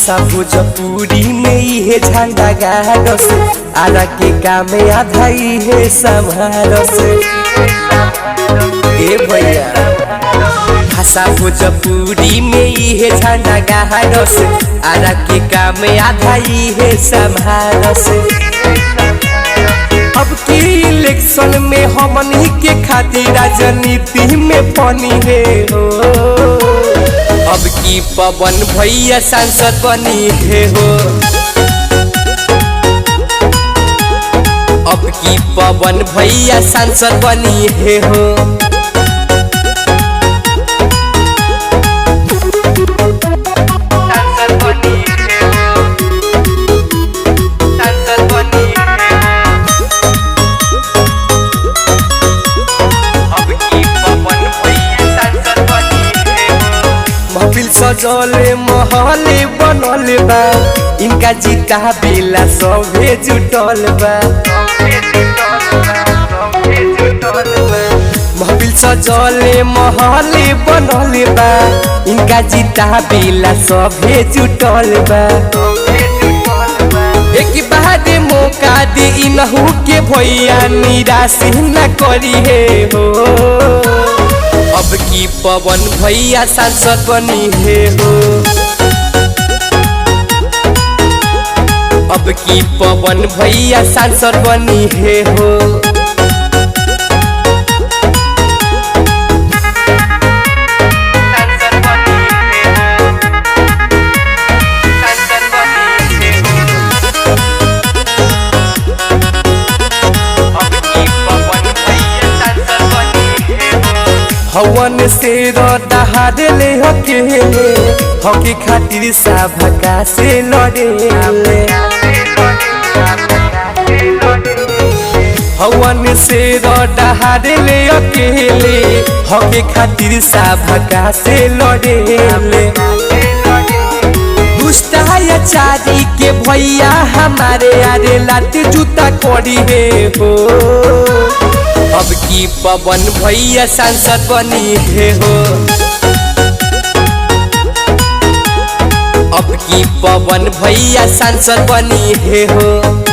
भाषा भोजपुरी में ये झंडा गाड़स आरा के काम आधा है समारस। ए भैया भाषा भोजपुरी में ये झंडा गाड़स आरा के काम आधा है समारस। अब की इलेक्शन में हमनी के खातिर राजनीति में पानी है हो। अब की पवन भैया सांसद बनी है हो। अब की पवन भैया सांसद बनी है हो। महफिल सजले महले बनल बा इनका जीता बेला सभे जुटल बा। महफिल सजले महले बनल बा इनका जीता बेला सभे जुटल बा। एक बार मौका दे इनहू के भैया निराश न करी है हो। अब की पवन भैया सांसद बनी है हो। अब की पवन भैया सांसद बनी है हो। हवन से दहाड़ ले अकेले हकी खातिर सभा से लड़े। हवन से दहाड़ ले अकेले हकी खातिर सभा से लड़े। दुष्टाचारी के भैया हमारे आरे लाते जूता करी है हो। अब की पवन भैया सांसद बनी है हो। अब की पवन भैया सांसद बनी है हो।